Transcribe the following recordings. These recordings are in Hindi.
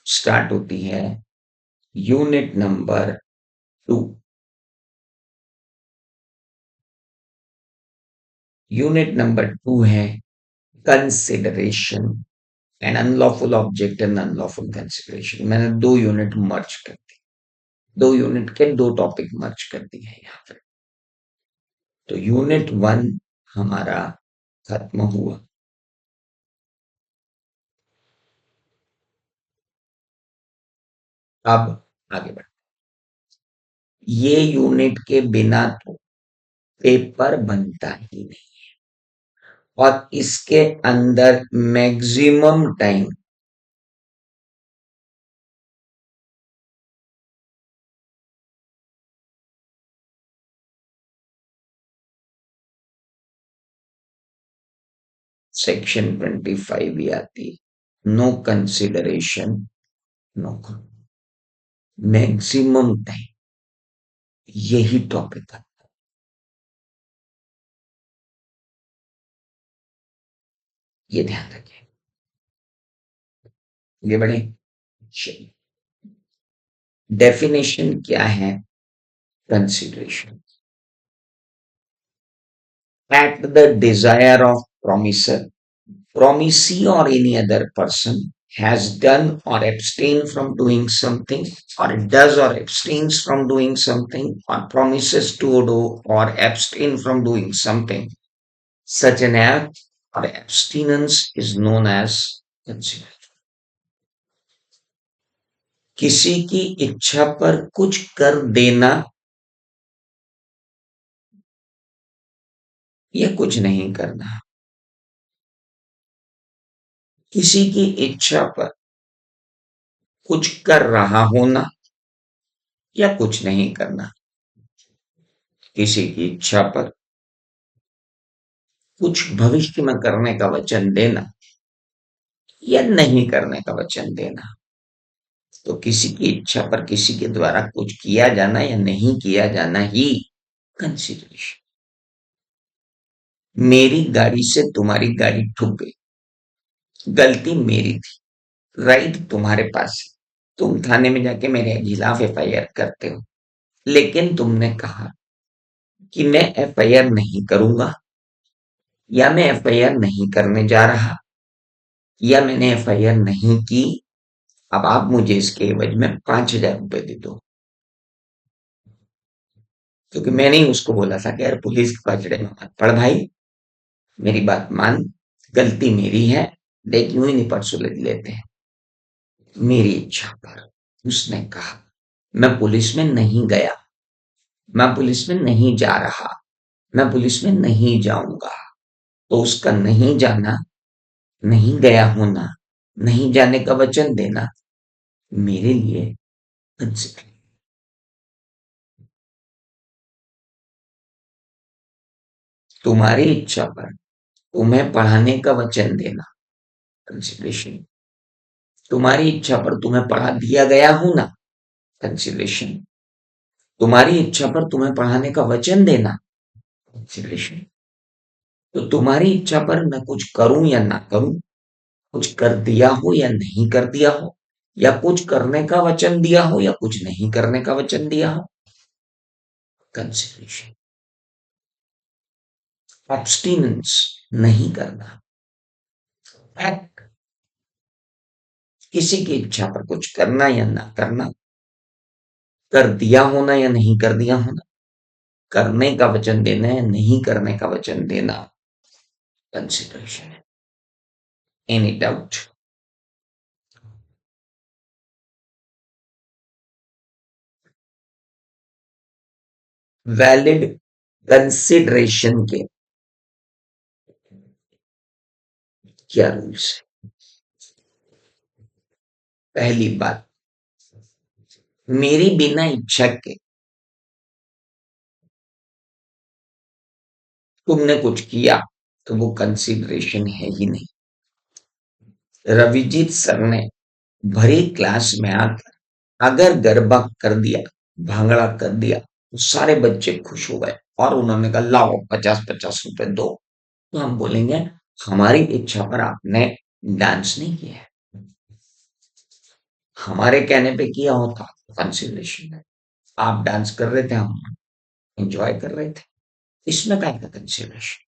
स्टार्ट होती है यूनिट नंबर 2। यूनिट नंबर 2 है consideration and unlawful object and unlawful consideration. मैंने दो यूनिट मर्ज कर दी, दो यूनिट के दो टॉपिक मर्ज कर दिए हैं यहाँ पे। तो यूनिट 1 हमारा खत्म हुआ। अब आगे बढ़, ये यूनिट के बिना तो पेपर बनता ही नहीं, और इसके अंदर मैक्सिमम टाइम सेक्शन 25 ही आती है, no consideration, no, maximum time यही टॉपिक है। ये ध्यान रखें। ये बड़े, डेफिनेशन क्या है consideration? At the desire of promiser, promisee or any other person has done or abstained from doing something, or does or abstains from doing something, or promises to do or abstain from doing something. Such an act or abstinence is known as consideration. किसी की इच्छा पर कुछ कर देना या कुछ नहीं करना, किसी की इच्छा पर कुछ कर रहा होना या कुछ नहीं करना, किसी की इच्छा पर कुछ भविष्य में करने का वचन देना या नहीं करने का वचन देना। तो किसी की इच्छा पर किसी के द्वारा कुछ किया जाना या नहीं किया जाना ही कंसिडरेशन। मेरी गाड़ी से तुम्हारी गाड़ी ठुक गई, गलती मेरी थी, राइट तुम्हारे पास है, तुम थाने में जाके मेरे खिलाफ एफआईआर करते हो, लेकिन तुमने कहा कि मैं एफआईआर नहीं करूंगा, या मैं एफआईआर नहीं करने जा रहा, या मैंने एफआईआर नहीं की। अब आप मुझे इसके एवज में 5,000 रुपए दे दो। क्योंकि मैंने ही उसको बोला था कि यार पुलिस के पचड़े में मत पड़ भाई, मेरी बात मान, गलती मेरी है, देख यूं ही नहीं परसों ले लेते हैं। मेरी इच्छा पर उसने कहा मैं पुलिस में नहीं गया, मैं पुलिस में नहीं जा रहा, मैं पुलिस में नहीं जाऊंगा। तो उसका नहीं जाना, नहीं गया होना, नहीं जाने का वचन देना मेरे लिए कंसिडर। तुम्हारी इच्छा पर तुम्हें पढ़ाने का वचन देना कंसिडरेशन, तुम्हारी इच्छा पर तुम्हें पढ़ा दिया गया हो ना कंसिडरेशन, तुम्हारी इच्छा पर तुम्हें पढ़ाने का वचन देना कंसिडरेशन। तो तुम्हारी इच्छा पर मैं कुछ करूं या ना करूं, कुछ कर दिया हो या नहीं कर दिया हो, या कुछ करने का वचन दिया हो या कुछ नहीं करने का वचन दिया हो, कंसिडरेशन। एब्स्टिनेंस नहीं करना, एक्ट किसी की इच्छा पर कुछ करना या ना करना, कर दिया होना या नहीं कर दिया होना, करने का वचन देना या नहीं करने का वचन देना कंसिडरेशन है। Any doubt? वैलिड कंसिडरेशन के क्या रूल्स है? पहली बात, मेरी बिना इच्छा के तुमने कुछ किया तो वो कंसिडरेशन है ही नहीं। रविजीत सर ने भरी क्लास में आकर अगर गरबा कर दिया, भांगड़ा कर दिया, तो सारे बच्चे खुश हो गए और उन्होंने कहा लाओ 50-50 रुपए दो। तो हम बोलेंगे हमारी इच्छा पर आपने डांस नहीं किया है, हमारे कहने पे किया होता तो कंसिडरेशन है। आप डांस कर रहे थे, हम एंजॉय कर रहे थे, इसमें क्या था consideration?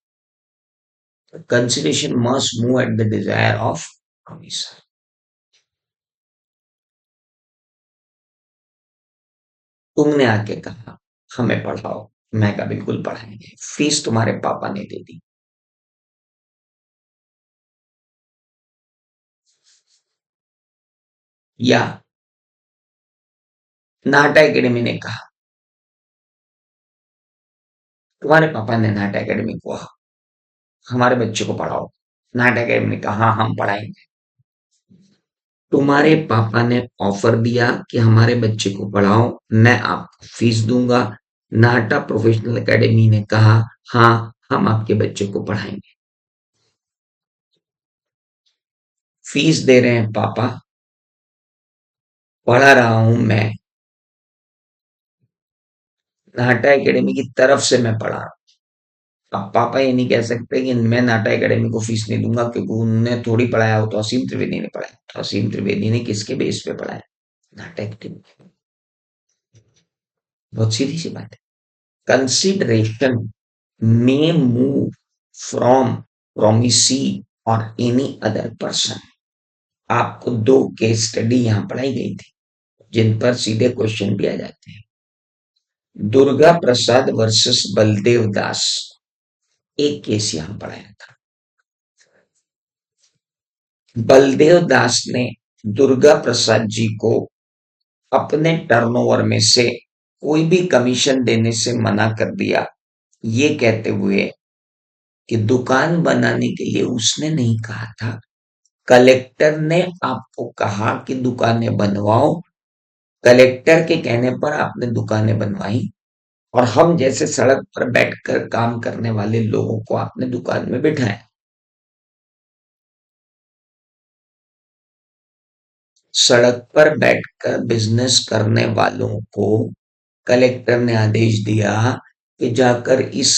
Consideration must move at the desire of producer. तुमने आके कहा हमें पढ़ाओ, मैं कहा बिल्कुल पढ़ाएंगे, फीस तुम्हारे पापा ने दे दी। या नाटा एकेडमी ने कहा तुम्हारे पापा ने नाटा एकेडमी को हमारे बच्चे को पढ़ाओ, नाटा एकेडमी ने कहा हाँ हम पढ़ाएंगे। तुम्हारे पापा ने ऑफर दिया कि हमारे बच्चे को पढ़ाओ, मैं आपको फीस दूंगा। नाटा प्रोफेशनल एकेडमी ने कहा हाँ हम आपके बच्चे को पढ़ाएंगे। फीस दे रहे हैं पापा, पढ़ा रहा हूं मैं, नाटा एकेडमी की तरफ से मैं पढ़ा रहा हूं। अब पापा ये नहीं कह सकते कि मैं नाटा एकेडमी को फीस नहीं दूंगा, क्योंकि उन्होंने थोड़ी पढ़ाया हो, तो असीम त्रिवेदी ने पढ़ाया, तो असीम त्रिवेदी ने किसके बेस पे पढ़ाया? नाटा एकेडमी। बहुत सीधी सी बात है। Consideration may move from promisee or any other person। आपको दो केस स्टडी यहां पढ़ाई गई थी जिन पर सीधे क्वेश्चन भी आ जाते हैं। दुर्गा प्रसाद वर्सेस बलदेव दास, एक केस यहां पढ़ाया था। बलदेव दास ने दुर्गा प्रसाद जी को अपने टर्नओवर में से कोई भी कमीशन देने से मना कर दिया, ये कहते हुए कि दुकान बनाने के लिए उसने नहीं कहा था, कलेक्टर ने आपको कहा कि दुकानें बनवाओ, कलेक्टर के कहने पर आपने दुकानें बनवाई, और हम जैसे सड़क पर बैठकर काम करने वाले लोगों को आपने दुकान में बिठाया। सड़क पर बैठकर बिजनेस करने वालों को कलेक्टर ने आदेश दिया कि जाकर इस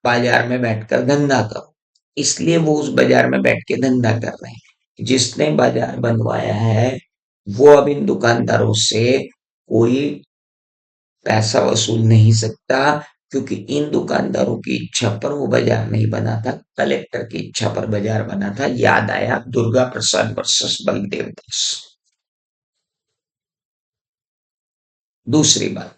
बाजार में बैठकर धंधा करो, इसलिए वो उस बाजार में बैठ के धंधा कर रहे हैं। जिसने बाजार बनवाया है वो अब इन दुकानदारों से कोई पैसा वसूल नहीं सकता, क्योंकि इन दुकानदारों की इच्छा पर वो बाजार नहीं बना था, कलेक्टर की इच्छा पर बाजार बना था। याद आया दुर्गा प्रसाद वर्सेस बलदेव दास। दूसरी बात,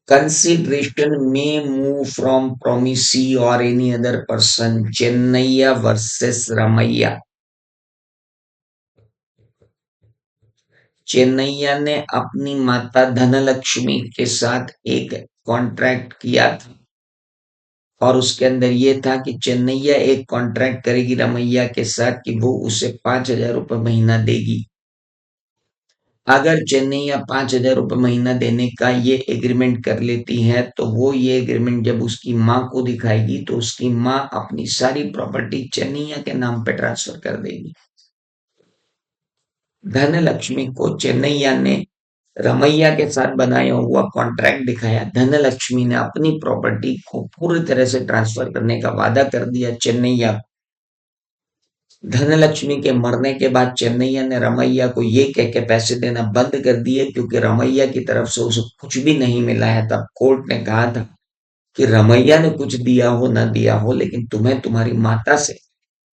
consideration may move from promisee or any other person। Chinnaya versus Ramayya. Chinnaya ने अपनी माता धनलक्ष्मी के साथ एक कॉन्ट्रैक्ट किया था, और उसके अंदर ये था कि चेन्नैया एक कॉन्ट्रैक्ट करेगी रमैया के साथ कि वो उसे 5,000 रुपए महीना देगी। अगर चेन्नैया 5,000 रुपए महीना देने का ये एग्रीमेंट कर लेती है, तो वो ये एग्रीमेंट जब उसकी माँ को दिखाएगी तो उसकी माँ अपनी सारी प्रॉपर्टी चेन्नैया के नाम पे ट्रांसफर कर देगी। धनलक्ष्मी को चेन्नैया ने रमैया के साथ बनाया हुआ कॉन्ट्रैक्ट दिखाया, धनलक्ष्मी ने अपनी प्रॉपर्टी को पूरी तरह से ट्रांसफर करने का वादा कर दिया चेन्नैया। धनलक्ष्मी के मरने के बाद चेन्नैया ने रमैया को ये कह के पैसे देना बंद कर दिए, क्योंकि रमैया की तरफ से उसे कुछ भी नहीं मिला है। तब कोर्ट ने कहा था कि रमैया ने कुछ दिया हो ना दिया हो, लेकिन तुम्हें तुम्हारी माता से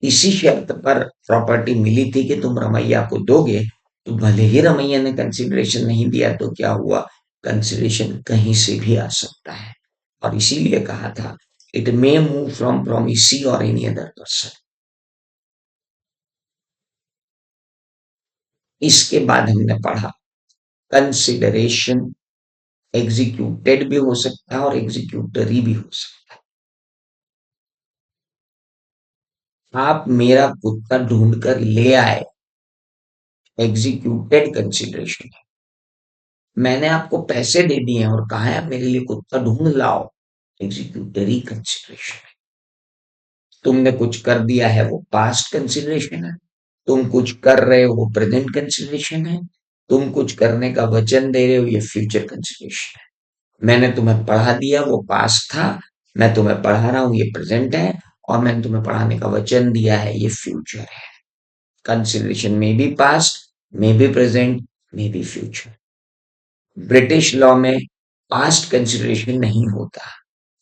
इसी शर्त पर प्रॉपर्टी मिली थी कि तुम रमैया को दोगे। तो भले ही रमैया ने कंसिडरेशन नहीं दिया तो क्या हुआ, कंसिडरेशन कहीं से भी आ सकता है। और इसीलिए कहा था it may move from promisee और एनी अदर पर्सन। इसके बाद हमने पढ़ा कंसिडरेशन एग्जीक्यूटेड भी हो सकता है और एग्जीक्यूटरी भी हो सकता है। आप मेरा कुत्ता ढूंढ कर ले आए, एग्जीक्यूटेड कंसिडरेशन है। मैंने आपको पैसे दे दिए हैं और कहा है आप मेरे लिए कुत्ता ढूंढ लाओ, एग्जीक्यूटरी कंसिडरेशन है। तुमने कुछ कर दिया है वो पास्ट कंसिडरेशन है, तुम कुछ कर रहे हो वो प्रेजेंट कंसिडरेशन है, तुम कुछ करने का वचन दे रहे हो ये फ्यूचर कंसिडरेशन है। मैंने तुम्हें पढ़ा दिया वो पास्ट था, मैं तुम्हें पढ़ा रहा हूं ये प्रेजेंट है, और मैंने तुम्हें पढ़ाने का वचन दिया है ये फ्यूचर है। कंसिडरेशन में be past, may be present, may be future. British law में पास्ट कंसिडरेशन नहीं होता,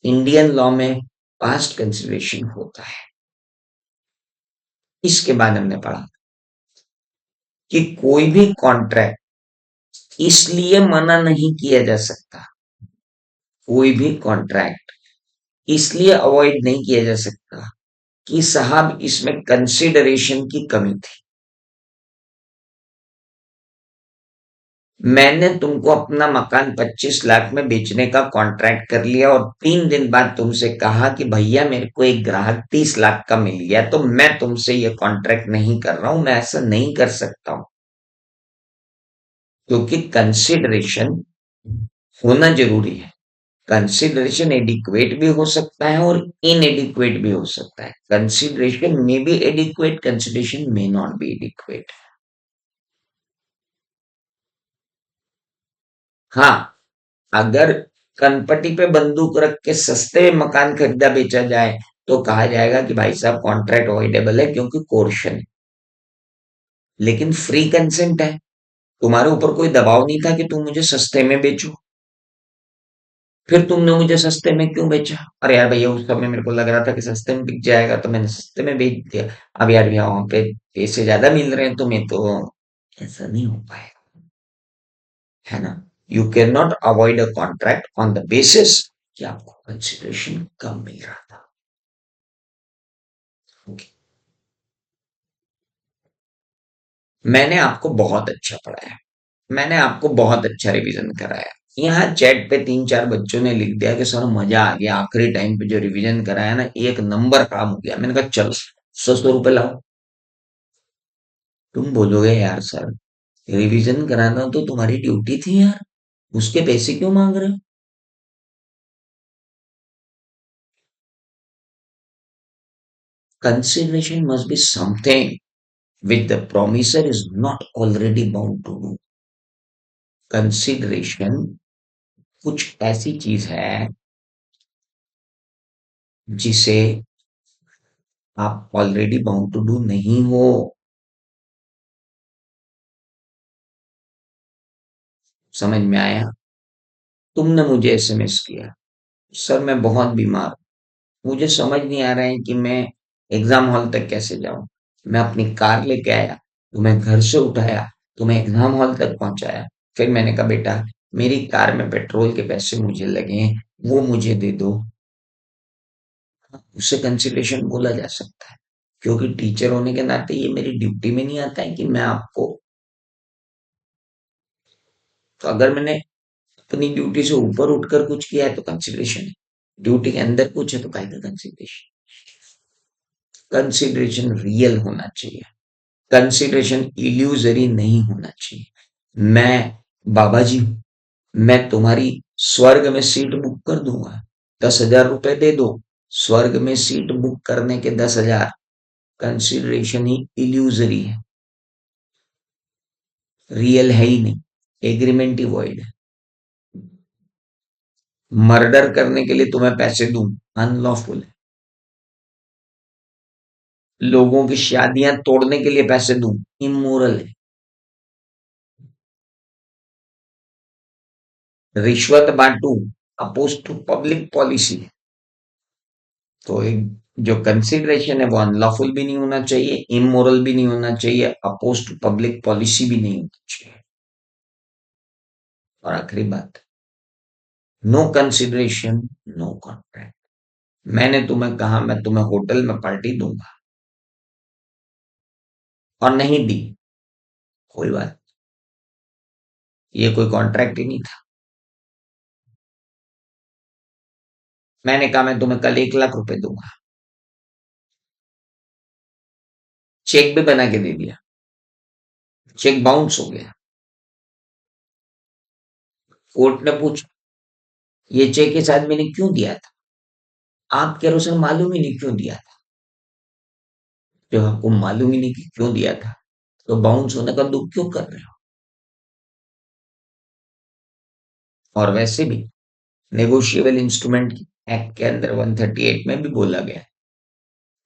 इंडियन लॉ में पास्ट कंसिडरेशन होता है। इसके बाद हमने पढ़ा कि कोई भी कॉन्ट्रैक्ट इसलिए मना नहीं किया जा सकता, कोई भी कॉन्ट्रैक्ट इसलिए अवॉइड नहीं किया जा सकता कि साहब इसमें कंसिडरेशन की कमी थी। मैंने तुमको अपना मकान 25 लाख में बेचने का कॉन्ट्रैक्ट कर लिया और 3 दिन बाद तुमसे कहा कि भैया मेरे को एक ग्राहक 30 लाख का मिल गया, तो मैं तुमसे ये कॉन्ट्रैक्ट नहीं कर रहा हूं, मैं ऐसा नहीं कर सकता हूं। क्योंकि कंसिडरेशन होना जरूरी है। कंसिडरेशन एडिक्वेट भी हो सकता है और इनएडिक्वेट भी हो सकता है। Consideration may be adequate, consideration may not be adequate. हाँ, अगर कनपटी पे बंदूक रख के सस्ते में मकान खरीदा बेचा जाए तो कहा जाएगा कि भाई साहब कॉन्ट्रैक्ट अवॉइडेबल है क्योंकि कोर्शन है। लेकिन फ्री कंसेंट है, तुम्हारे ऊपर कोई दबाव नहीं था कि तुम मुझे सस्ते में बेचो। फिर तुमने मुझे सस्ते में क्यों बेचा? अरे यार भैया उस समय मेरे को लग रहा था कि सस्ते में बिक जाएगा तो मैंने सस्ते में बेच दिया। अब यार भैया वहां पे पैसे ज्यादा मिल रहे हैं तुम्हें, तो ऐसा नहीं हो पाएगा, है ना? You can not avoid a contract on the basis कि आपको कंसिडरेशन कम मिल रहा था। Okay. मैंने आपको बहुत अच्छा पढ़ाया, मैंने आपको बहुत अच्छा रिवीजन कराया। यहाँ चैट पे 3-4 बच्चों ने लिख दिया कि सर मजा आ गया, आखिरी टाइम पे जो रिवीजन कराया ना एक नंबर काम हो गया। मैंने कहा चलो 100-100 रुपए लाओ। तुम बोलोगे यार सर रिवीजन कराना तो तुम्हारी ड्यूटी थी यार, उसके पैसे क्यों मांग रहे हो? Consideration must be something which the promisor is not already bound to do. Consideration कुछ ऐसी चीज है जिसे आप ऑलरेडी बाउंड टू डू नहीं हो। समझ में आया? तुमने मुझे एसएमएस किया, सर मैं बहुत बीमार हूं, मुझे समझ नहीं आ रहा है कि मैं एग्जाम हॉल तक कैसे जाऊं। मैं अपनी कार लेके आया, तुम्हें घर से उठाया, तुम्हें एग्जाम हॉल तक पहुंचाया। फिर मैंने कहा बेटा मेरी कार में पेट्रोल के पैसे मुझे लगे हैं, वो मुझे दे दो। उससे कंसिडरेशन बोला जा सकता है, क्योंकि टीचर होने के नाते ये मेरी ड्यूटी में नहीं आता है कि मैं आपको, तो अगर मैंने अपनी ड्यूटी से ऊपर उठकर कुछ किया है तो कंसिडरेशन है, ड्यूटी के अंदर कुछ है तो काहे का कंसिडरेशन? कंसिडरेशन रियल होना चाहिए, कंसिडरेशन इल्यूजरी नहीं होना चाहिए। मैं बाबा जी हूं, मैं तुम्हारी स्वर्ग में सीट बुक कर दूंगा, 10,000 रुपए दे दो, स्वर्ग में सीट बुक करने के 10,000। कंसिडरेशन ही इल्यूजरी है, रियल है ही नहीं, एग्रीमेंट ही वॉइड है। मर्डर करने के लिए तुम्हें पैसे दूं, अनलॉफुल है। लोगों की शादियां तोड़ने के लिए पैसे दूं, इमोरल है। रिश्वत बांटू, अपोज टू पब्लिक पॉलिसी है। तो एक जो कंसिडरेशन है वो अनलॉफुल भी नहीं होना चाहिए, इमोरल भी नहीं होना चाहिए, अपोज टू पब्लिक पॉलिसी भी नहीं होना चाहिए। और आखिरी बात, नो कंसिडरेशन नो कॉन्ट्रैक्ट। मैंने तुम्हें कहा मैं तुम्हें होटल में पार्टी दूंगा और नहीं दी, कोई बात, ये कोई कॉन्ट्रैक्ट ही नहीं था। मैंने कहा मैं तुम्हें कल 1 लाख रुपए दूंगा, चेक भी बना के दे दिया, चेक बाउंस हो गया। कोर्ट ने पूछा ये चेक इस आदमी ने क्यों दिया था? आप कह रहे हो सर मालूम ही नहीं क्यों दिया था। जब आपको मालूम ही नहीं कि क्यों दिया था तो बाउंस होने का दुख क्यों कर रहे हो? और वैसे भी नेगोशिएबल इंस्ट्रूमेंट एक्ट के अंदर 138 में भी बोला गया है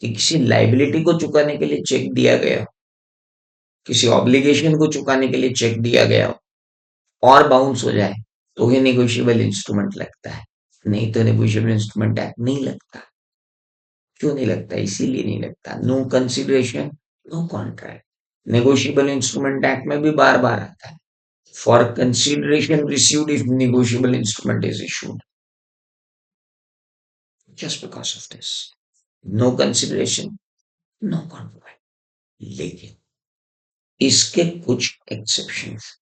कि किसी लाइबिलिटी को चुकाने के लिए चेक दिया गया हो किसी ऑब्लिगेशन को चुकाने के लिए चेक दिया गया हो और बाउंस हो जाए तो ही नेगोशिएबल इंस्ट्रूमेंट लगता है, नहीं तो नेगोशिएबल इंस्ट्रूमेंट एक्ट नहीं लगता। क्यों नहीं लगता? इसीलिए नहीं लगता, no consideration no contract. Negotiable instrument act में भी बार बार आता है, for consideration received if negotiable instrument is issued, just because of this, no consideration no contract. लेकिन इसके कुछ एक्सेप्शंस,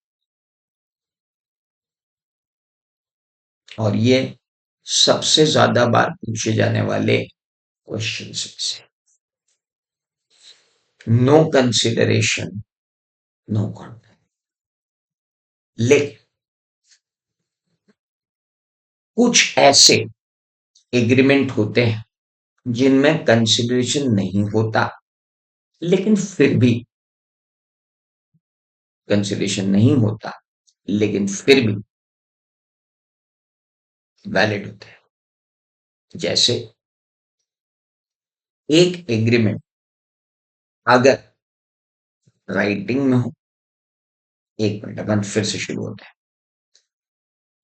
और ये सबसे ज्यादा बार पूछे जाने वाले क्वेश्चन से। नो कंसिडरेशन नो कॉन्ट्रैक्ट, लेकिन कुछ ऐसे एग्रीमेंट होते हैं जिनमें कंसिडरेशन नहीं होता, लेकिन फिर भी कंसिडरेशन नहीं होता, लेकिन फिर भी वैलिड होते हैं। जैसे एक एग्रीमेंट अगर राइटिंग में हो, एक मिनट अपन फिर से शुरू होते हैं।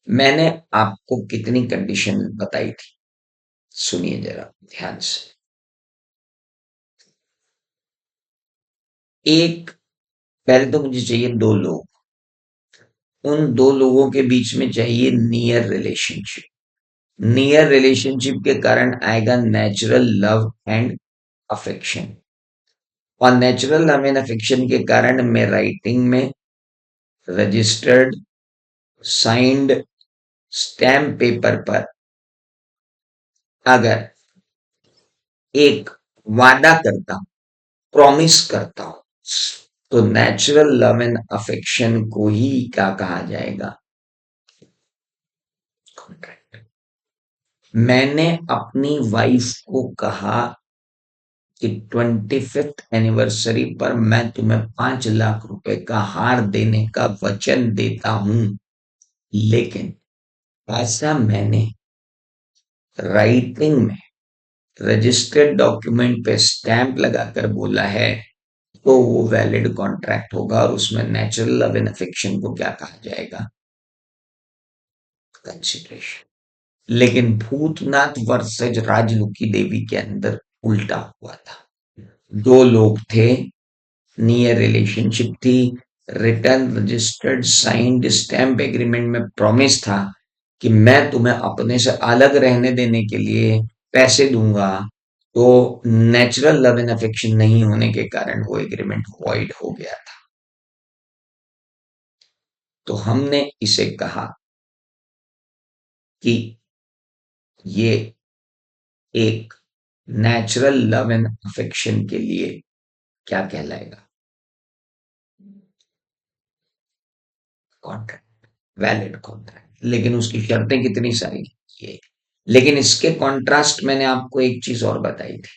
मैंने आपको कितनी कंडीशन बताई थी, सुनिए जरा ध्यान से। एक, पहले तो मुझे चाहिए दो लोग, उन दो लोगों के बीच में चाहिए नियर रिलेशनशिप। नियर रिलेशनशिप के कारण आएगा नेचुरल लव एंड अफेक्शन, और नेचुरल लव एंड अफेक्शन के कारण मैं राइटिंग में रजिस्टर्ड साइंड स्टैम्प पेपर पर अगर एक वादा करता हूं, प्रॉमिस करता हूं, तो नेचुरल लव एंड अफेक्शन को ही क्या कहा जाएगा? कॉन्ट्रैक्ट। मैंने अपनी वाइफ को कहा कि 25th एनिवर्सरी पर मैं तुम्हें 5 लाख रुपए का हार देने का वचन देता हूं, लेकिन ऐसा मैंने राइटिंग में रजिस्टर्ड डॉक्यूमेंट पे स्टैंप लगाकर बोला है, तो वो वैलिड कॉन्ट्रैक्ट होगा और उसमें नेचुरल लव एंड अफेक्शन को क्या कहा जाएगा? कंसिडरेशन। लेकिन भूतनाथ वर्सेज राजलुकी देवी के अंदर उल्टा हुआ था। दो लोग थे, नियर रिलेशनशिप थी, return registered signed stamp agreement में प्रॉमिस था कि मैं तुम्हें अपने से अलग रहने देने के लिए पैसे दूंगा, तो नेचुरल लव एंड अफेक्शन नहीं होने के कारण वो एग्रीमेंट वॉइड हो गया था। तो हमने इसे कहा कि ये एक नेचुरल लव एंड अफेक्शन के लिए क्या कहलाएगा? Contract, valid contract. लेकिन उसकी शर्तें कितनी सारी, ये। लेकिन इसके कॉन्ट्रास्ट मैंने आपको एक चीज और बताई थी,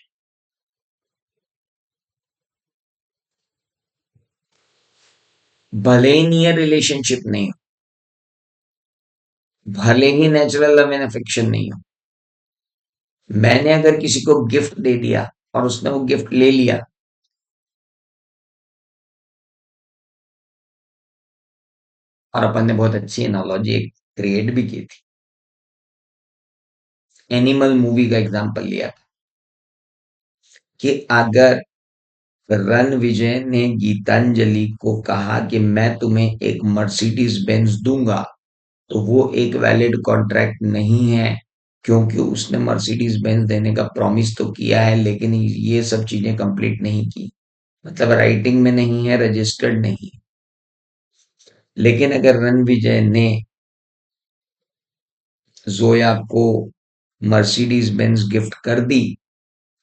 भले ही नियर रिलेशनशिप नहीं हो, भले ही नेचुरल लव एंड अफेक्शन नहीं हो, मैंने अगर किसी को गिफ्ट दे दिया और उसने वो गिफ्ट ले लिया, और अपन ने बहुत अच्छी एनालॉजी एक क्रिएट भी की थी, एनिमल मूवी का एग्जांपल लिया था कि अगर रणविजय ने गीतांजलि को कहा कि मैं तुम्हें एक मर्सिडीज बेंज दूंगा, तो वो एक वैलिड कॉन्ट्रैक्ट नहीं है, क्योंकि उसने मर्सिडीज बेंज देने का प्रॉमिस तो किया है, लेकिन ये सब चीजें कंप्लीट नहीं की, मतलब राइटिंग में नहीं है, रजिस्टर्ड नहीं। लेकिन अगर रणविजय ने जोया को मर्सिडीज बेंज गिफ्ट कर दी,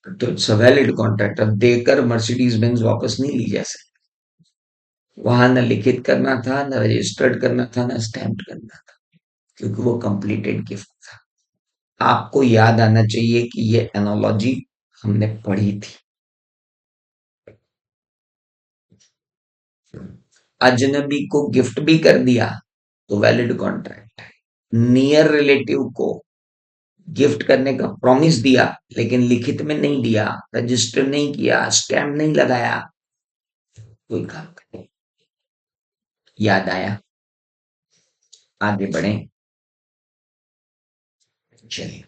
तो इट्स अ वैलिड कॉन्ट्रैक्ट। अब देकर मर्सिडीज बेंज वापस नहीं ली जा सकती, वहां न लिखित करना था, न रजिस्टर्ड करना था, न स्टैम्प करना था, क्योंकि वो कंप्लीटेड गिफ्ट था। आपको याद आना चाहिए कि ये एनोलॉजी हमने पढ़ी थी। अजनबी को गिफ्ट भी कर दिया तो वैलिड कॉन्ट्रैक्ट है। नियर रिलेटिव को गिफ्ट करने का प्रॉमिस दिया, लेकिन लिखित में नहीं दिया, रजिस्टर नहीं किया, स्टैम्प नहीं लगाया, कोई काम करें। याद आया? आगे बढ़े। चलिए।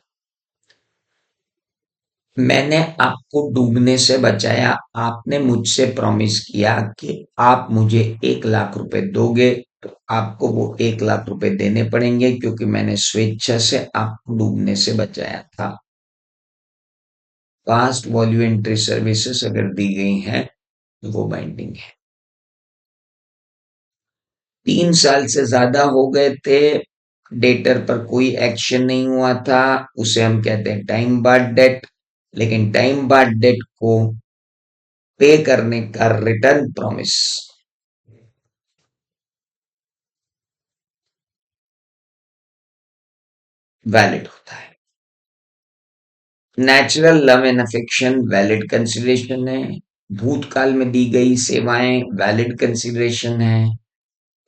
मैंने आपको डूबने से बचाया। आपने मुझसे प्रॉमिस किया कि आप मुझे 1 लाख रुपए दोगे, तो आपको वो 1 लाख रुपए देने पड़ेंगे, क्योंकि मैंने स्वेच्छा से आपको डूबने से बचाया था। पास्ट वॉल्यूंट्री सर्विसेज अगर दी गई हैं तो वो बाइंडिंग है। 3 साल से ज्यादा हो गए थे, डेटर पर कोई एक्शन नहीं हुआ था, उसे हम कहते हैं टाइम बार्ड डेट। लेकिन टाइम बार्ड डेट को पे करने का रिटर्न प्रॉमिस वैलिड होता है। Natural love and affection valid consideration है। भूतकाल में दी गई सेवाएं वैलिड कंसिडरेशन है।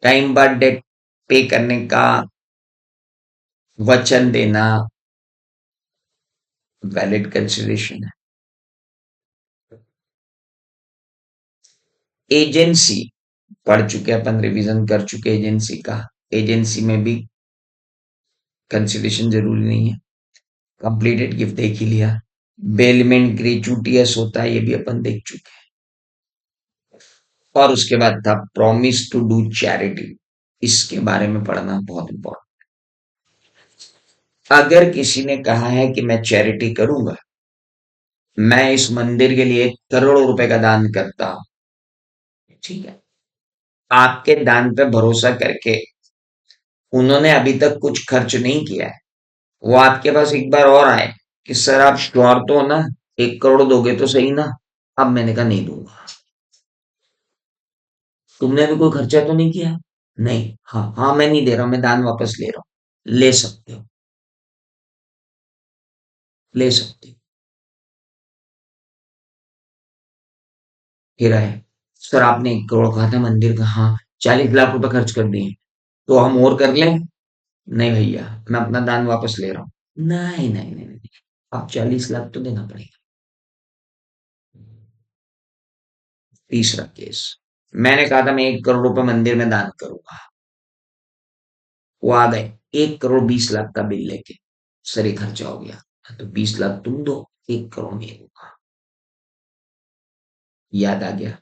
टाइम बार्ड डेट पे करने का वचन देना वैलिड कंसिडरेशन है। एजेंसी पढ़ चुके, अपन रिवीजन कर चुके एजेंसी का। एजेंसी में भी कंसिडरेशन जरूरी नहीं है। कंप्लीटेड गिफ्ट देख ही लिया। बेलमेंट ग्रेचुटियस होता है, ये भी अपन देख चुके हैं। और उसके बाद था प्रॉमिस टू डू चैरिटी। इसके बारे में पढ़ना बहुत इंपॉर्टेंट। अगर किसी ने कहा है कि मैं चैरिटी करूंगा, मैं इस मंदिर के लिए करोड़ों रुपए का दान करता हूं, ठीक है, आपके दान पे भरोसा करके उन्होंने अभी तक कुछ खर्च नहीं किया है, वो आपके पास एक बार और आए कि सर आप श्योर तो हो ना, 1 करोड़ दोगे तो सही ना। अब मैंने कहा नहीं दूंगा। तुमने अभी कोई खर्चा तो नहीं किया? नहीं। हाँ हाँ, मैं नहीं दे रहा हूं, मैं दान वापस ले रहा हूं। ले सकते हो, ले सकते हो। फिर आए, सर आपने 1 करोड़ कहा था मंदिर का, हाँ 40 लाख रुपए खर्च कर दिए, तो हम और कर लें? नहीं भैया, मैं अपना दान वापस ले रहा हूँ। नहीं नहीं नहीं नहीं, आप 40 लाख तो देना पड़ेगा। तीसरा केस, मैंने कहा था मैं 1 करोड़ रुपए मंदिर में दान करूंगा, वो आ गए 1 करोड़ 20 लाख का बिल लेके, सर ये खर्चा हो गया। तो 20 लाख तुम दो, 1 करोड़ नहीं दूंगा। याद आ गया?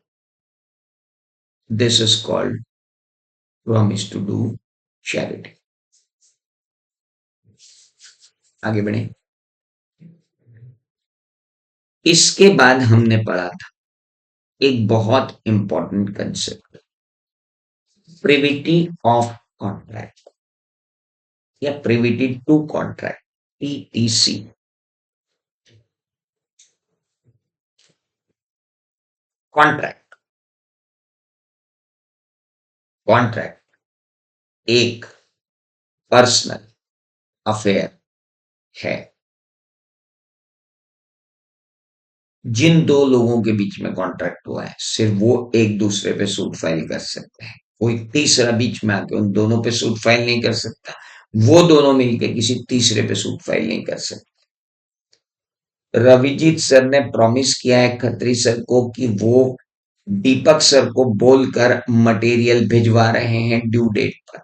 This is called promise to do charity. आगे बढ़े। इसके बाद हमने पढ़ा था एक बहुत important concept, privity of contract या privity to contract, PTC. Contract, contract एक पर्सनल अफेयर है जिन दो लोगों के बीच में कॉन्ट्रैक्ट हुआ है, सिर्फ वो एक दूसरे पे सूट फाइल कर सकते हैं। कोई तीसरा बीच में आके उन दोनों पे सूट फाइल नहीं कर सकता। वो दोनों मिलके किसी तीसरे पे सूट फाइल नहीं कर सकते। रविजीत सर ने प्रॉमिस किया है खत्री सर को कि वो दीपक सर को बोलकर मटेरियल भिजवा रहे हैं ड्यू डेट पर।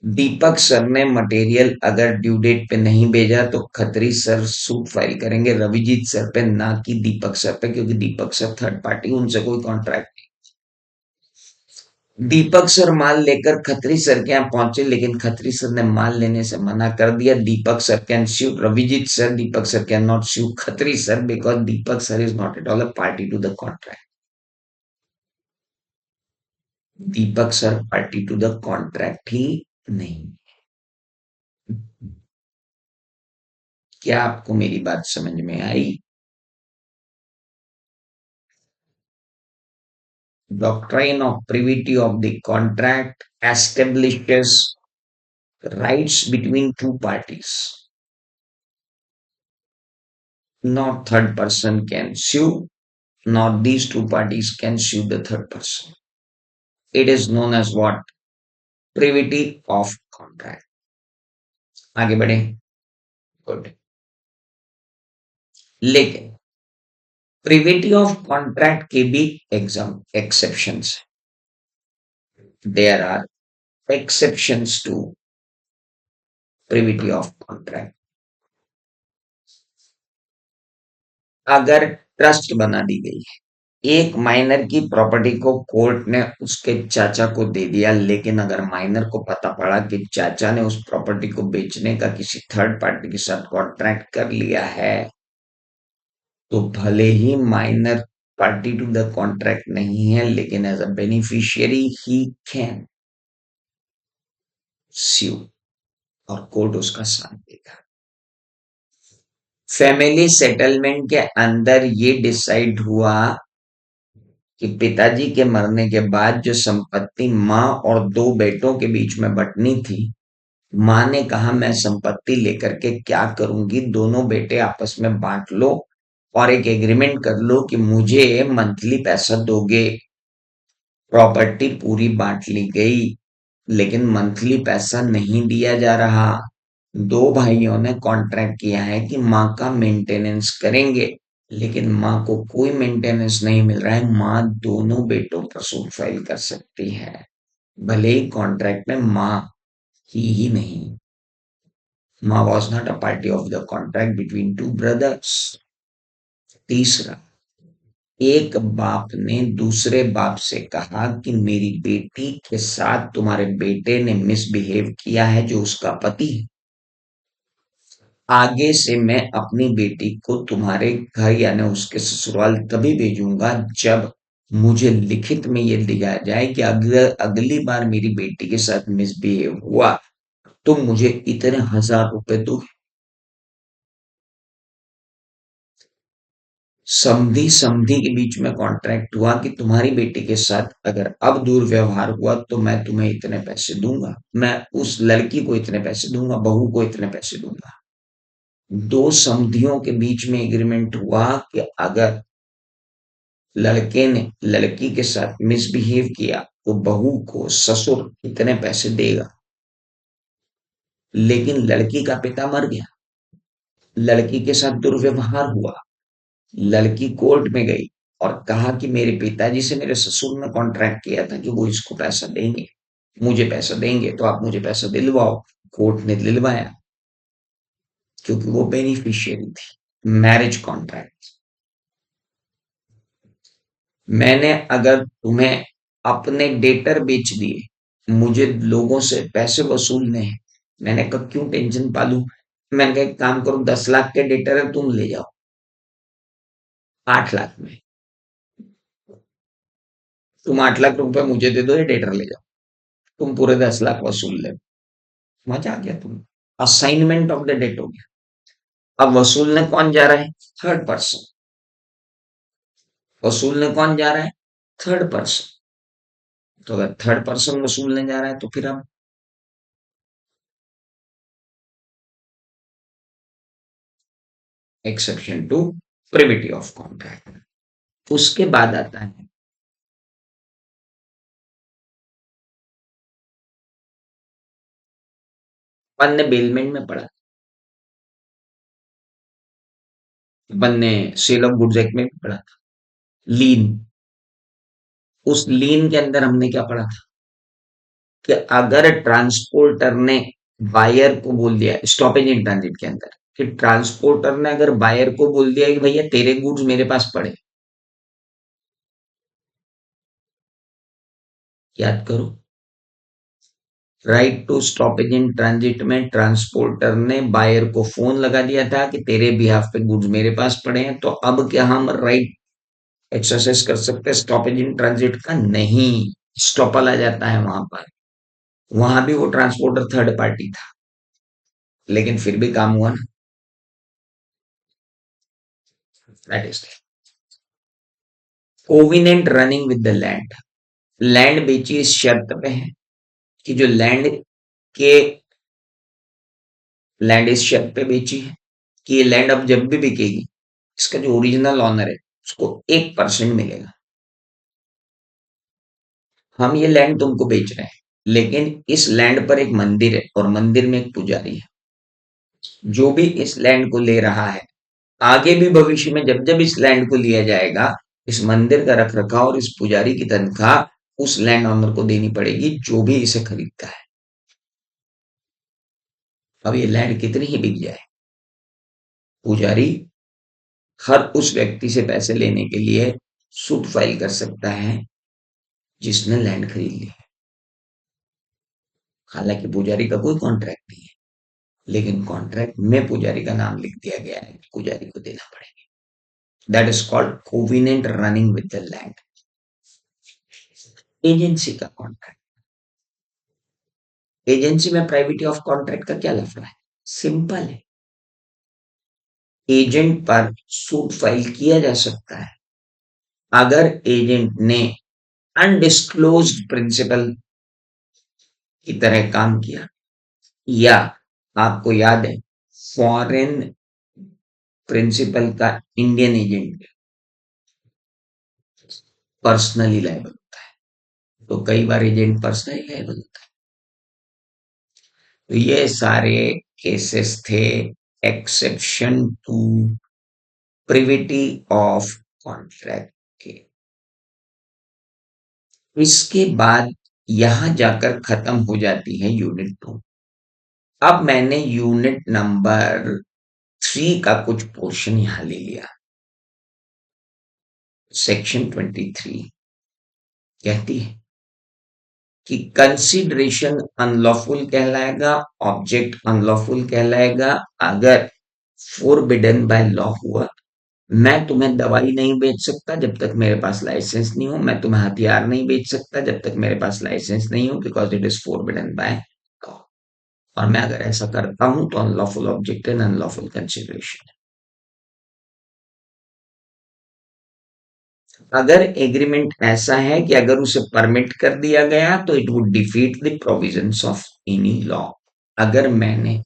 दीपक सर ने मटेरियल अगर ड्यू डेट पे नहीं भेजा तो खत्री सर सूट फाइल करेंगे रविजीत सर पे, ना कि दीपक सर पे, क्योंकि दीपक सर थर्ड पार्टी, उनसे कोई कॉन्ट्रैक्ट नहीं। दीपक सर माल लेकर खत्री सर के यहाँ पहुंचे, लेकिन खत्री सर ने माल लेने से मना कर दिया। Deepak sir can sue Ravijeet sir, Deepak sir can not sue Khatri sir, because Deepak sir is not at all a party to the contract. Deepak sir party to the contract ही नहीं। क्या आपको मेरी बात समझ में आई? Doctrine of privity of the contract establishes rights between two parties. Not third person can sue, not these two parties can sue the third person. It is known as what? Privity of contract. आगे बढ़े। गुड। लेकिन प्रिविटी ऑफ कॉन्ट्रैक्ट के भी एग्जाम एक्सेप्शंस है। There are exceptions to privity of contract। अगर ट्रस्ट बना दी गई है, एक माइनर की प्रॉपर्टी को कोर्ट ने उसके चाचा को दे दिया, लेकिन अगर माइनर को पता पड़ा कि चाचा ने उस प्रॉपर्टी को बेचने का किसी थर्ड पार्टी के साथ कॉन्ट्रैक्ट कर लिया है, तो भले ही minor party to the contract नहीं है, लेकिन as a beneficiary he can sue, और कोर्ट उसका साथ देगा। फैमिली सेटलमेंट के अंदर ये डिसाइड हुआ कि पिताजी के मरने के बाद जो संपत्ति माँ और दो बेटों के बीच में बंटनी थी, माँ ने कहा मैं संपत्ति लेकर के क्या करूंगी, दोनों बेटे आपस में बांट लो और एक एग्रीमेंट कर लो कि मुझे मंथली पैसा दोगे। प्रॉपर्टी पूरी बांट ली गई, लेकिन मंथली पैसा नहीं दिया जा रहा। दो भाइयों ने कॉन्ट्रैक्ट किया है कि माँ का मेंटेनेंस करेंगे, लेकिन माँ को कोई मेंटेनेंस नहीं मिल रहा है। माँ दोनों बेटों पर सूट फाइल कर सकती है, भले ही कॉन्ट्रैक्ट में माँ ही नहीं। माँ was not a party of the contract between two brothers. तीसरा, एक बाप ने दूसरे बाप से कहा कि मेरी बेटी के साथ तुम्हारे बेटे ने मिसबिहेव किया है, जो उसका पति है। आगे से मैं अपनी बेटी को तुम्हारे घर यानी उसके ससुराल तभी भेजूंगा जब मुझे लिखित में ये दिया जाए कि अगर अगली बार मेरी बेटी के साथ मिसबिहेव हुआ तो मुझे इतने 1000 रुपए दो। समधी समधी के बीच में कॉन्ट्रैक्ट हुआ कि तुम्हारी बेटी के साथ अगर अब दुर्व्यवहार हुआ तो मैं तुम्हें इतने पैसे दूंगा, मैं उस लड़की को इतने पैसे दूंगा, बहू को इतने पैसे दूंगा। दो समधियों के बीच में एग्रीमेंट हुआ कि अगर लड़के ने लड़की के साथ मिसबिहेव किया तो बहू को ससुर इतने पैसे देगा। लेकिन लड़की का पिता मर गया, लड़की के साथ दुर्व्यवहार हुआ, लड़की कोर्ट में गई और कहा कि मेरे पिताजी से मेरे ससुर ने कॉन्ट्रैक्ट किया था कि वो इसको पैसा देंगे, मुझे पैसा देंगे, तो आप मुझे पैसा दिलवाओ। कोर्ट ने दिलवाया, क्योंकि वो बेनिफिशियरी थी। मैरिज कॉन्ट्रैक्ट, मैंने अगर तुम्हें अपने डेटर बेच दिए, मुझे लोगों से पैसे वसूलने हैं, मैंने कहा क्यों टेंशन पालू, मैंने कहा एक काम करो, 10 लाख के डेटर है, तुम ले जाओ 8 लाख में, तुम 8 लाख रुपए मुझे दे दो, ये डेटर ले जाओ, तुम पूरे 10 लाख वसूल ले। मजा आ गया, तुम असाइनमेंट ऑफ द डेट हो गया। अब वसूलने कौन जा रहा है? Third person. वसूलने कौन जा रहा है? Third person. तो अगर थर्ड पर्सन वसूलने जा रहा है तो फिर हम exception to privity of contract. उसके बाद आता है, अपन ने बेलमेंट में पढ़ा, अपन ने सेल ऑफ गुड्स एक्ट में भी पढ़ा था, लीन। उस लीन के अंदर हमने क्या पढ़ा था कि अगर ट्रांसपोर्टर ने बायर को बोल दिया, स्टॉपेज इन ट्रांजिट के अंदर, कि ट्रांसपोर्टर ने अगर बायर को बोल दिया कि भैया तेरे गुड्स मेरे पास पड़े, याद करो, right to stoppage in transit में ट्रांसपोर्टर ने बायर को फोन लगा दिया था कि तेरे बिहाफ पे गुड्स मेरे पास पड़े हैं, तो अब क्या हम राइट एक्सरसाइज कर सकते हैं स्टॉपेज इन ट्रांजिट का? नहीं, स्टॉपल आ जाता है वहां पर। वहां भी वो ट्रांसपोर्टर थर्ड पार्टी था, लेकिन फिर भी काम हुआ ना। That is covenant running with the land. Land बेची इस शर्त पे है कि जो के लैंड इस शर्त पे बेची है कि ये लैंड अब जब भी बिकेगी, इसका जो ओरिजिनल ऑनर है उसको 1% मिलेगा। हम ये लैंड तुमको बेच रहे हैं, लेकिन इस लैंड पर एक मंदिर है और मंदिर में एक पुजारी है। जो भी इस लैंड को ले रहा है, आगे भी भविष्य में जब जब इस लैंड को लिया जाएगा, इस मंदिर का रख रखाव और इस पुजारी की तनख्वाह उस लैंड ओनर को देनी पड़ेगी जो भी इसे खरीदता है। अब ये लैंड कितनी ही बिक जाए, पुजारी हर उस व्यक्ति से पैसे लेने के लिए सूट फाइल कर सकता है जिसने लैंड खरीद ली है। हालांकि पुजारी का कोई कॉन्ट्रैक्ट नहीं है, लेकिन कॉन्ट्रैक्ट में पुजारी का नाम लिख दिया गया है, पुजारी को देना पड़ेगा। That is called covenant running with the land. Agency का कॉन्ट्रैक्ट, एजेंसी में प्राइवेटी ऑफ कॉन्ट्रैक्ट का क्या लफड़ा है? सिंपल है, एजेंट पर सूट फाइल किया जा सकता है अगर एजेंट ने अनडिस्क्लोज्ड प्रिंसिपल की तरह काम किया, या आपको याद है फॉरेन प्रिंसिपल का इंडियन एजेंट पर्सनली लायबल होता है। तो कई बार एजेंट पर्सनली लायबल होता है। तो ये सारे केसेस थे exception to privity of contract के। इसके बाद यहां जाकर खत्म हो जाती है यूनिट 2। अब मैंने यूनिट नंबर 3 का कुछ पोर्शन यहां ले लिया। सेक्शन 23 कहती है कि कंसिडरेशन अनलॉफुल कहलाएगा, ऑब्जेक्ट अनलॉफुल कहलाएगा अगर फोरबिडन बाय लॉ हुआ। मैं तुम्हें दवाई नहीं बेच सकता जब तक मेरे पास लाइसेंस नहीं हो, मैं तुम्हें हथियार नहीं बेच सकता जब तक मेरे पास लाइसेंस नहीं हो, because it is forbidden by law. और मैं अगर ऐसा करता हूं तो unlawful object and unlawful consideration. अगर एग्रीमेंट ऐसा है कि अगर उसे परमिट कर दिया गया तो it would defeat the provisions of any law. अगर मैंने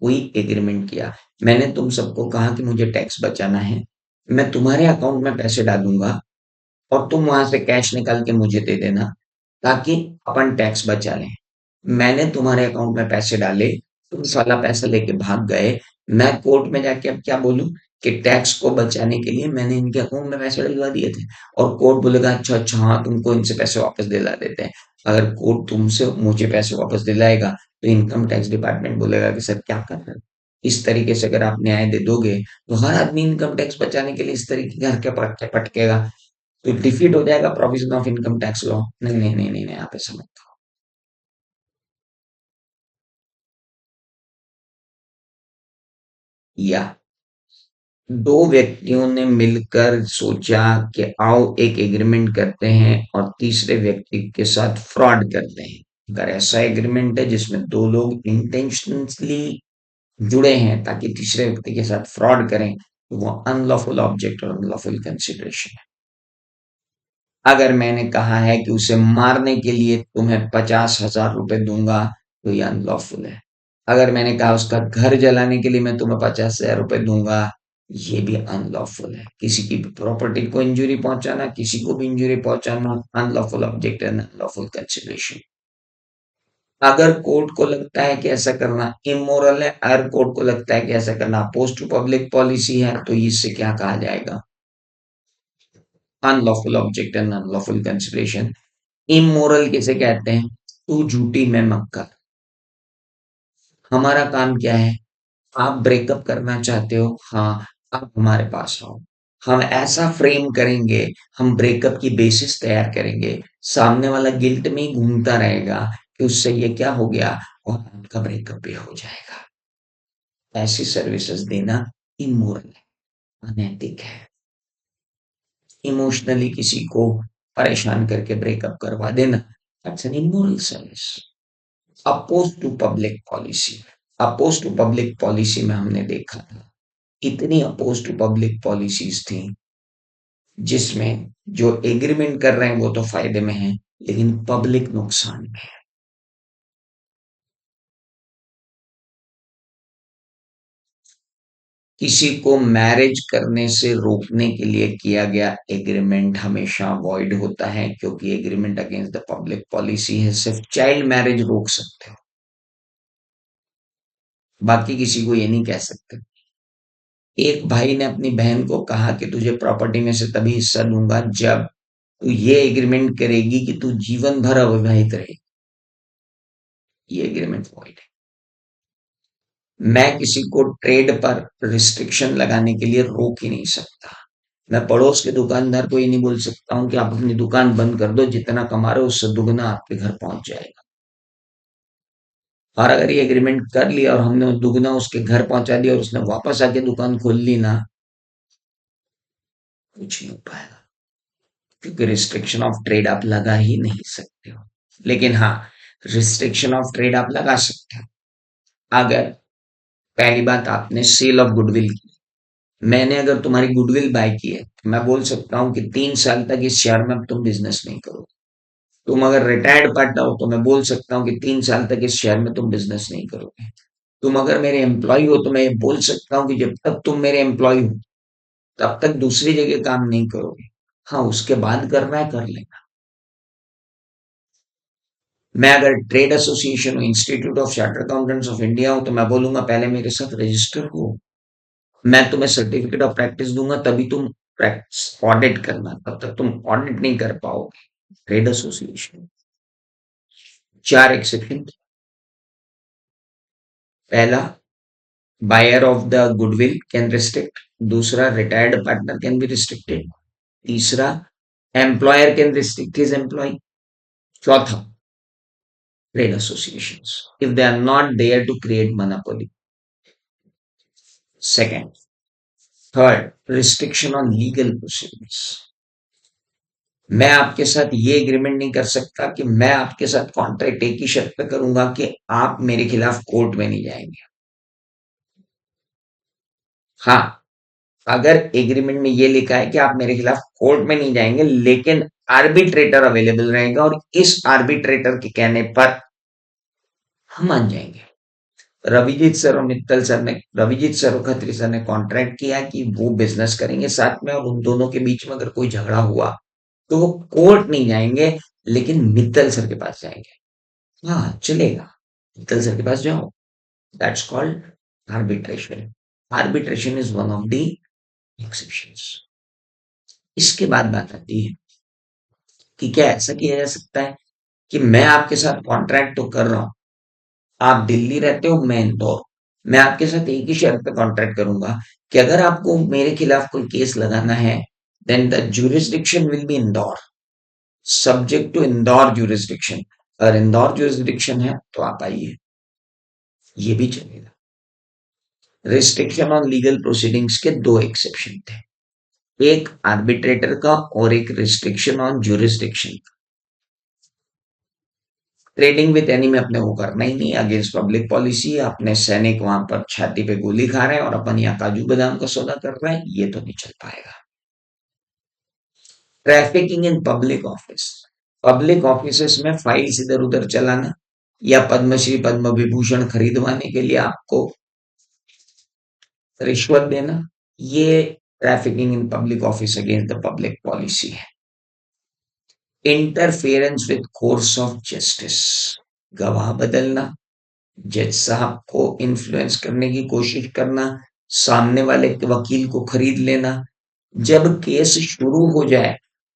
कोई एग्रीमेंट किया, मैंने तुम सबको कहा कि मुझे टैक्स बचाना है, मैं तुम्हारे अकाउंट में पैसे डालूंगा और तुम वहां से कैश निकाल के मुझे दे देना ताकि अपन टैक्स बचा लें। मैंने तुम्हारे अकाउंट में पैसे डाले, तुम साला पैसा लेके भाग गए, मैं कोर्ट में जाके अब क्या बोलूं कि टैक्स को बचाने के लिए मैंने इनके अकाउंट में पैसे डलवा दिए थे। और कोर्ट बोलेगा अच्छा अच्छा हाँ तुमको इनसे पैसे वापस दिला देते हैं। अगर कोर्ट तुमसे मुझे पैसे वापस दिलाएगा तो इनकम टैक्स डिपार्टमेंट बोलेगा कि सर क्या कर रहे हो। इस तरीके से अगर आप न्याय दे दोगे तो हर आदमी इनकम टैक्स बचाने के लिए इस तरीके के हरकत पटकेगा, तो डिफीट हो जाएगा provision of income tax law. नहीं नहीं नहीं नहीं, आप ऐसा मत करो। या दो व्यक्तियों ने मिलकर सोचा कि आओ एक एग्रीमेंट करते हैं और तीसरे व्यक्ति के साथ फ्रॉड करते हैं। अगर ऐसा एग्रीमेंट है जिसमें दो लोग इंटेंशनली जुड़े हैं ताकि तीसरे व्यक्ति के साथ फ्रॉड करें, तो वो अनलॉफुल ऑब्जेक्ट और अनलॉफुल कंसिडरेशन है। अगर मैंने कहा है कि उसे मारने के लिए तुम्हें 50,000 रुपए दूंगा तो ये अनलॉफुल है। अगर मैंने कहा उसका घर जलाने के लिए मैं तुम्हें 50,000 रुपए दूंगा, ये भी अनलॉफुल है। किसी की भी प्रॉपर्टी को इंजरी पहुंचाना, किसी को भी इंजरी पहुंचाना, unlawful object and unlawful consideration. अगर कोर्ट को लगता है कि ऐसा करना इमोरल है, अगर कोर्ट को लगता है कि ऐसा करना अपोज टू पब्लिक पॉलिसी है, तो इससे क्या कहा जाएगा? Unlawful object and unlawful consideration. Immoral किसे कहते हैं? तू झूठी मैं मक्कार। हमारा काम क्या है? आप ब्रेकअप करना चाहते हो, हाँ आप हमारे पास आओ, हम ऐसा फ्रेम करेंगे, हम ब्रेकअप की बेसिस तैयार करेंगे, सामने वाला गिल्ट में ही घूमता रहेगा कि उससे ये क्या हो गया, और आपका ब्रेकअप भी हो जाएगा। ऐसी सर्विसेज देना इमोरल है, अनैतिक है। इमोशनली किसी को परेशान करके ब्रेकअप करवा देना, that's an immoral service. Opposed to public policy, opposed to public policy में हमने देखा था इतनी अपोज टू पब्लिक पॉलिसीज थी जिसमें जो एग्रीमेंट कर रहे हैं वो तो फायदे में है लेकिन पब्लिक नुकसान में है। किसी को मैरिज करने से रोकने के लिए किया गया एग्रीमेंट हमेशा वॉइड होता है क्योंकि agreement against the public policy है। सिर्फ चाइल्ड मैरिज रोक सकते हो, बाकी किसी को ये नहीं कह सकते। एक भाई ने अपनी बहन को कहा कि तुझे प्रॉपर्टी में से तभी हिस्सा दूंगा जब तू ये एग्रीमेंट करेगी कि तू जीवन भर अविवाहित रहे। ये एग्रीमेंट वॉइड है। मैं किसी को ट्रेड पर रिस्ट्रिक्शन लगाने के लिए रोक ही नहीं सकता। मैं पड़ोस के दुकानदार को ये नहीं बोल सकता हूँ कि आप अपनी दुकान बंद कर दो, जितना कमा रहे हो उससे दुगना आपके घर पहुंच जाएगा। और अगर ये एग्रीमेंट कर लिया और हमने दुगना उसके घर पहुंचा दिया और उसने वापस आके दुकान खोल ली ना, कुछ नहीं हो पाएगा, क्योंकि रिस्ट्रिक्शन ऑफ ट्रेड आप लगा ही नहीं सकते हो। लेकिन हाँ, रिस्ट्रिक्शन ऑफ ट्रेड आप लगा सकते हो अगर पहली बात आपने सेल ऑफ गुडविल की। मैंने अगर तुम्हारी गुडविल बाय की है, तो मैं बोल सकता हूँ कि 3 साल तक इस शेयर में अब तुम बिजनेस नहीं करो। तुम अगर रिटायर्ड पार्टनर हो तो मैं बोल सकता हूँ कि 3 साल तक इस शेयर में तुम बिजनेस नहीं करोगे। तुम अगर मेरे एम्प्लॉय हो तो मैं ये बोल सकता हूँ कि जब तक तुम मेरे एम्प्लॉय हो तब तक दूसरी जगह काम नहीं करोगे। हाँ, उसके बाद करना है कर लेना। मैं अगर ट्रेड एसोसिएशन हूँ, institute of chartered accountants of India हूँ, तो मैं बोलूंगा पहले मेरे साथ रजिस्टर हो, मैं तुम्हें सर्टिफिकेट ऑफ प्रैक्टिस दूंगा, तभी तुम प्रैक्टिस ऑडिट करना, तब तक तुम ऑडिट नहीं कर पाओगे। Trade association 4 exception. पहला, buyer of the goodwill can restrict. दूसरा, retired partner can be restricted. तीसरा, employer can restrict his employ. चौथा, trade associations if they are not there to create monopoly. Second, third, restriction on legal proceedings. मैं आपके साथ ये एग्रीमेंट नहीं कर सकता कि मैं आपके साथ कॉन्ट्रैक्ट एक ही शर्त पे करूंगा कि आप मेरे खिलाफ कोर्ट में नहीं जाएंगे। हाँ, अगर एग्रीमेंट में ये लिखा है कि आप मेरे खिलाफ कोर्ट में नहीं जाएंगे, लेकिन आर्बिट्रेटर अवेलेबल रहेगा और इस आर्बिट्रेटर के कहने पर हम मान जाएंगे। रविजीत सर और खत्री सर ने कॉन्ट्रैक्ट किया कि वो बिजनेस करेंगे साथ में, और उन दोनों के बीच में अगर कोई झगड़ा हुआ तो वो कोर्ट नहीं जाएंगे, लेकिन मित्तल सर के पास जाएंगे। हाँ, चलेगा, मित्तल सर के पास जाओ। That's called arbitration. Arbitration is one of the exceptions. इसके बाद बात आती है कि क्या ऐसा किया जा सकता है कि मैं आपके साथ कॉन्ट्रैक्ट तो कर रहा हूं, आप दिल्ली रहते हो, मैं इंदौर, मैं आपके साथ एक ही शर्त पे कॉन्ट्रैक्ट करूंगा कि अगर आपको मेरे खिलाफ कोई केस लगाना है, then the jurisdiction will be Indore, subject to Indore jurisdiction। अगर इंदौर jurisdiction है तो आप आइए, ये भी चलेगा। रिस्ट्रिक्शन ऑन लीगल प्रोसीडिंग्स के दो एक्सेप्शन थे, एक आर्बिट्रेटर का और एक restriction on jurisdiction। Trading with enemy अपने को करना ही नहीं, अगेंस्ट पब्लिक पॉलिसी। अपने सैनिक वहां पर छाती पे गोली खा रहे हैं और अपन यहाँ काजू बादाम का सौदा कर रहे हैं, ये तो नहीं चल पाएगा। Trafficking in public office, public office में फाइल्स इधर उधर चलाना या पद्मश्री पद्म विभूषण खरीदवाने के लिए आपको रिश्वत देना, ये trafficking in public office against the public policy है। Interference with course of justice, गवाह बदलना, जज साहब को इन्फ्लुएंस करने की कोशिश करना, सामने वाले के वकील को खरीद लेना। जब केस शुरू हो जाए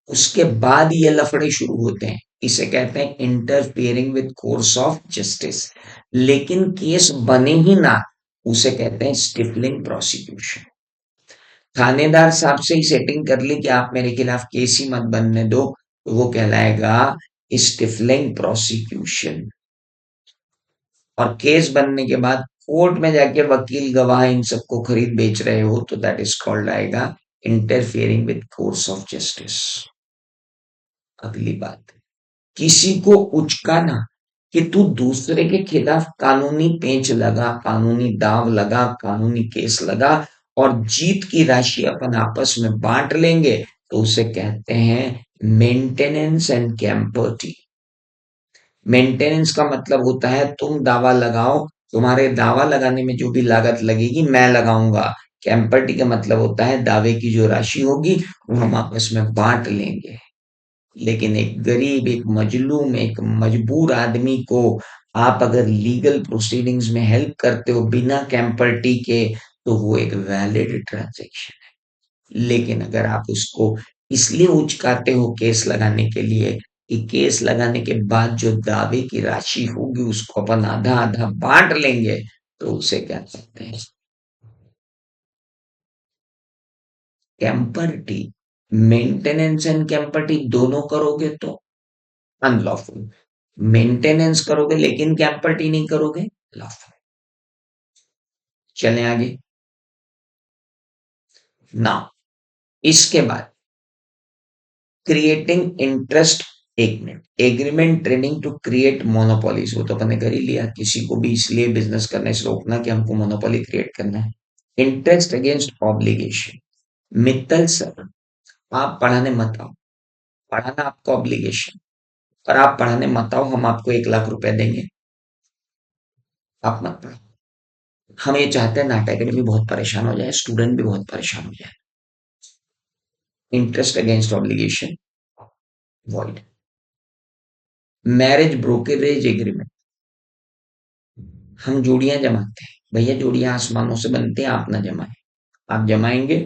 उसके बाद ये लफड़े शुरू होते हैं, इसे कहते हैं interfering with course of justice. लेकिन केस बने ही ना, उसे कहते हैं स्टिफलिंग प्रोसिक्यूशन। थानेदार साहब से ही सेटिंग कर ली कि आप मेरे खिलाफ केस ही मत बनने दो, तो वो कहलाएगा स्टिफलिंग प्रोसिक्यूशन। और केस बनने के बाद कोर्ट में जाके वकील गवाह इन सबको खरीद बेच रहे हो, तो दैट इज कॉल्ड आएगा interfering with course of justice. अगली बात, किसी को उचकाना कि तू दूसरे के खिलाफ कानूनी पेंच लगा, कानूनी दाव लगा, कानूनी केस लगा और जीत की राशि अपन आपस में बांट लेंगे, तो उसे कहते हैं मेंटेनेंस एंड कैम्पर्टी। मेंटेनेंस का मतलब होता है तुम दावा लगाओ, तुम्हारे दावा लगाने में जो भी लागत लगेगी मैं लगाऊंगा। कैम्पर्टी का मतलब होता है दावे की जो राशि होगी वो हम आपस में बांट लेंगे। लेकिन एक गरीब, एक मजलूम, एक मजबूर आदमी को आप अगर लीगल प्रोसीडिंग्स में हेल्प करते हो बिना कैम्पर्टी के, तो वो एक वैलिड ट्रांजैक्शन है। लेकिन अगर आप उसको इसलिए उचकाते हो केस लगाने के लिए कि केस लगाने के बाद जो दावे की राशि होगी उसको अपन आधा आधा बांट लेंगे, तो उसे क्या कहते हैं? कैंपर्टी। मेंटेनेंस एंड कैंपर्टी दोनों करोगे तो अनलॉफुल। मेंटेनेंस करोगे लेकिन कैंपर्टी नहीं करोगे, लॉफुल। चलें आगे। ना, इसके बाद क्रिएटिंग इंटरेस्ट। एक minute. Agreement trading to create monopolies, वो तो अपन ने कर ही लिया, किसी को भी इसलिए बिजनेस करने से रोकना कि हमको मोनोपोली क्रिएट करना है। Interest against obligation. Mittal sir, आप पढ़ाने मत आओ, पढ़ाना आपका ऑब्लिगेशन, और आप पढ़ाने मत आओ, हम आपको 1 लाख रुपए देंगे, आप मत पढ़ो। हम ये चाहते हैं नाटा अकेडमी बहुत परेशान हो जाए, स्टूडेंट भी बहुत परेशान हो जाए। Interest against obligation void. Marriage brokerage agreement. हम जोड़ियां जमाते हैं भैया, जोड़ियां आसमानों से बनती हैं, आप ना जमाएं। आप जमाएंगे,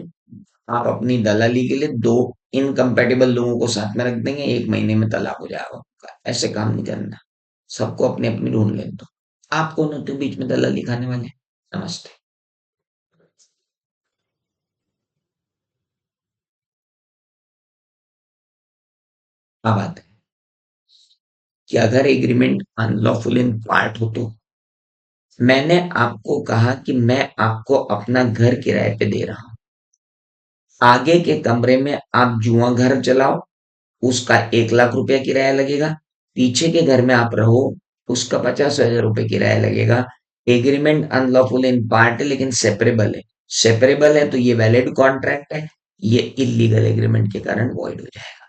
आप अपनी दलाली के लिए 2 इनकम्पेटिबल लोगों को साथ में रख देंगे, 1 महीने में तलाक हो जाएगा उनका। ऐसे काम नहीं करना। सबको अपनी अपनी ढूंढ लें। तो आप कौन होते हो बीच में दलाली खाने वाले? नमस्ते। अब बात है कि अगर एग्रीमेंट अनलॉफुल इन पार्ट हो तो मैंने आपको कहा कि मैं आपको अपना घर किराए पे दे रहा हूं, आगे के कमरे में आप जुआ घर चलाओ, उसका 1 लाख रुपया किराया लगेगा। पीछे के घर में आप रहो, उसका 50,000 रुपये किराया लगेगा। एग्रीमेंट अनलॉफुल इन पार्ट है लेकिन सेपरेबल है। सेपरेबल है तो ये वैलिड कॉन्ट्रैक्ट है, ये इलीगल एग्रीमेंट के कारण वॉइड हो जाएगा।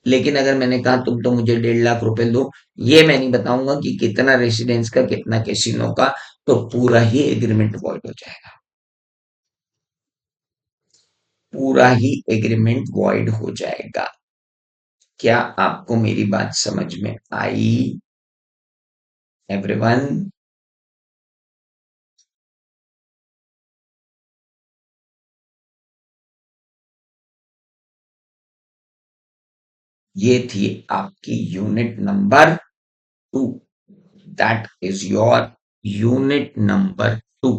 लेकिन अगर मैंने कहा तुम तो मुझे 1.5 लाख रुपए दो, ये मैं नहीं बताऊंगा कि कितना रेसिडेंस का कितना कैसीनो का, तो पूरा ही एग्रीमेंट वॉइड हो जाएगा। पूरा ही एग्रीमेंट वॉइड हो जाएगा। क्या आपको मेरी बात समझ में आई एवरीवन? ये थी आपकी unit number 2। That is your unit number 2।